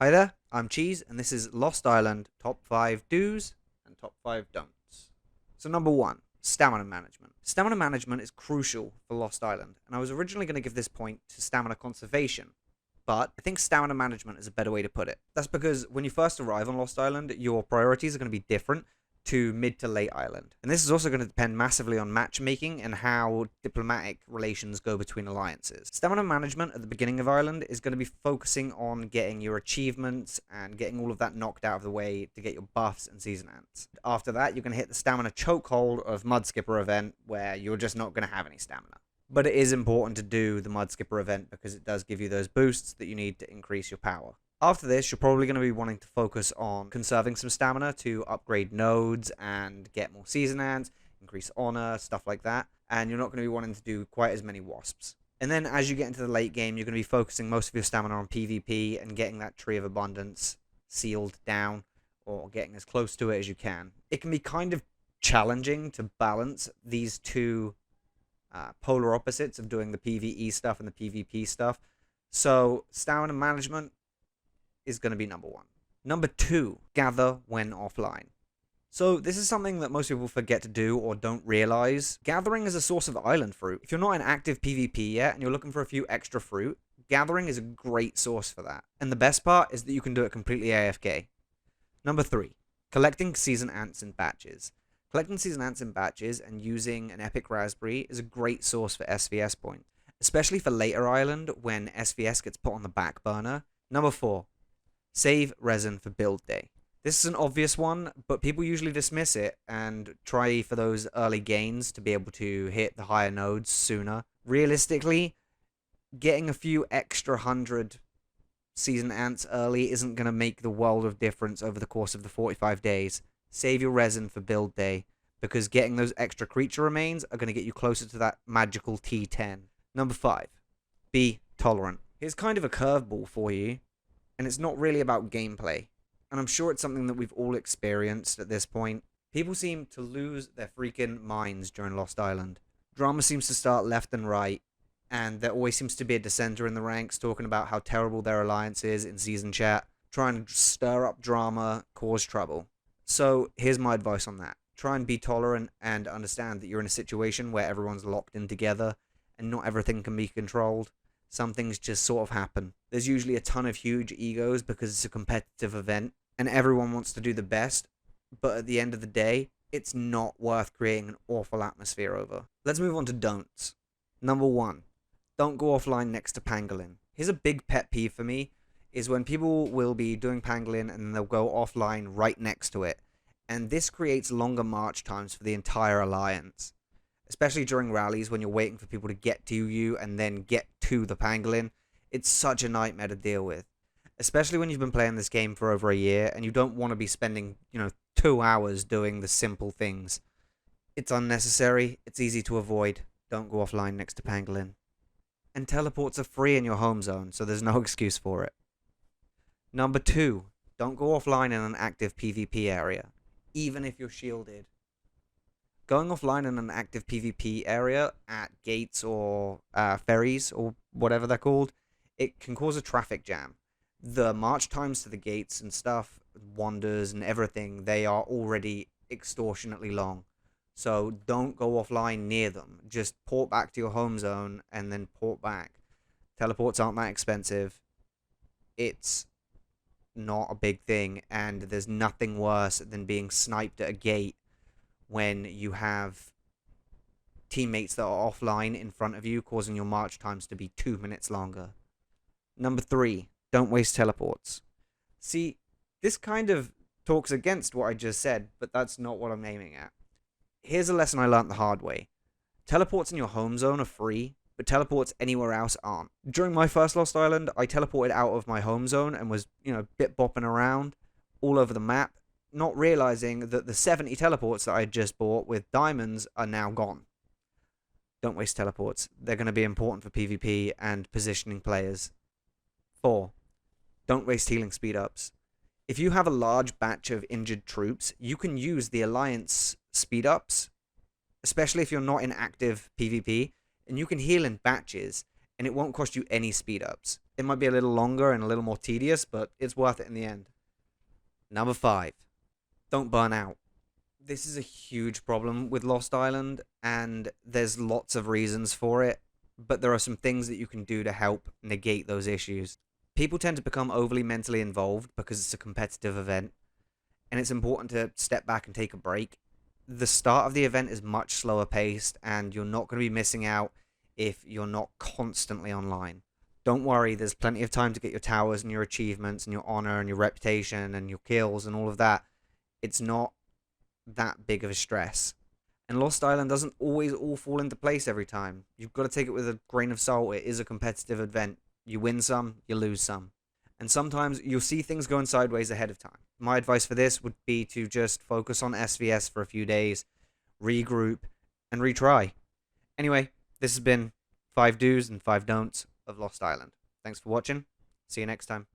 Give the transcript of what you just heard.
Hi there, I'm Cheese, and this is Lost Island Top 5 Do's and Top 5 Don'ts. So, number 1, Stamina Management. Stamina management is crucial for Lost Island, and I was originally going to give this point to stamina conservation, but I think stamina management is a better way to put it. That's because when you first arrive on Lost Island, your priorities are going to be different to mid to late island. And this is also going to depend massively on matchmaking and how diplomatic relations go between alliances. Stamina management at the beginning of island is going to be focusing on getting your achievements and getting all of that knocked out of the way to get your buffs and season ants. After that, you're going to hit the stamina chokehold of Mud Skipper event where you're just not going to have any stamina. But it is important to do the Mud Skipper event because it does give you those boosts that you need to increase your power. After this, you're probably going to be wanting to focus on conserving some stamina to upgrade nodes and get more season ants, increase honor, stuff like that. And you're not going to be wanting to do quite as many wasps. And then as you get into the late game, you're going to be focusing most of your stamina on PvP and getting that Tree of Abundance sealed down or getting as close to it as you can. It can be kind of challenging to balance these two polar opposites of doing the PvE stuff and the PvP stuff. So stamina management is going to be number 1. Number 2, gather when offline. So this is something that most people forget to do or don't realize. Gathering is a source of island fruit. If you're not in active PvP yet and you're looking for a few extra fruit, gathering is a great source for that. And the best part is that you can do it completely AFK. Number 3, collecting season ants in batches. Collecting season ants in batches and using an epic raspberry is a great source for SVS points, especially for later island when SVS gets put on the back burner. Number 4, save resin for build day. This is an obvious one, but people usually dismiss it and try for those early gains to be able to hit the higher nodes sooner. Realistically, getting a few extra 100 season ants early isn't going to make the world of difference over the course of the 45 days. Save your resin for build day, because getting those extra creature remains are going to get you closer to that magical T10. Number 5, be tolerant. Here's kind of a curveball for you, and it's not really about gameplay. And I'm sure it's something that we've all experienced at this point. People seem to lose their freaking minds during Lost Island. Drama seems to start left and right, and there always seems to be a dissenter in the ranks talking about how terrible their alliance is in season chat, trying to stir up drama, cause trouble. So here's my advice on that. Try and be tolerant and understand that you're in a situation where everyone's locked in together and not everything can be controlled. Some things just sort of happen. There's usually a ton of huge egos because it's a competitive event and everyone wants to do the best, but at the end of the day, it's not worth creating an awful atmosphere over. Let's move on to don'ts. Number 1, don't go offline next to Pangolin. Here's a big pet peeve for me, is when people will be doing Pangolin and they'll go offline right next to it. And this creates longer march times for the entire alliance. Especially during rallies when you're waiting for people to get to you and then get to the Pangolin. It's such a nightmare to deal with. Especially when you've been playing this game for over a year and you don't want to be spending, 2 hours doing the simple things. It's unnecessary, it's easy to avoid. Don't go offline next to Pangolin. And teleports are free in your home zone, so there's no excuse for it. Number 2, don't go offline in an active PvP area, even if you're shielded. Going offline in an active PvP area at gates or ferries or whatever they're called, it can cause a traffic jam. The march times to the gates and stuff, wanders and everything, they are already extortionately long. So don't go offline near them. Just port back to your home zone and then port back. Teleports aren't that expensive. It's not a big thing, and there's nothing worse than being sniped at a gate when you have teammates that are offline in front of you, causing your march times to be 2 minutes longer. Number 3, don't waste teleports. See, this kind of talks against what I just said, but that's not what I'm aiming at. Here's a lesson I learned the hard way. Teleports in your home zone are free, but teleports anywhere else aren't. During my first Lost Island, I teleported out of my home zone and was, bit bopping around all over the map, not realizing that the 70 teleports that I had just bought with diamonds are now gone. Don't waste teleports. They're going to be important for PvP and positioning players. 4, don't waste healing speed ups. If you have a large batch of injured troops, you can use the Alliance speed ups, especially if you're not in active PvP, and you can heal in batches, and it won't cost you any speed ups. It might be a little longer and a little more tedious, but it's worth it in the end. Number 5, don't burn out. This is a huge problem with Lost Island, and there's lots of reasons for it, but there are some things that you can do to help negate those issues. People tend to become overly mentally involved because it's a competitive event, and it's important to step back and take a break. The start of the event is much slower paced, and you're not going to be missing out if you're not constantly online. Don't worry, there's plenty of time to get your towers and your achievements and your honor and your reputation and your kills and all of that. It's not that big of a stress. And Lost Island doesn't always all fall into place every time. You've got to take it with a grain of salt. It is a competitive event. You win some, you lose some. And sometimes you'll see things going sideways ahead of time. My advice for this would be to just focus on SVS for a few days, regroup, and retry. Anyway, this has been 5 do's and 5 don'ts of Lost Island. Thanks for watching. See you next time.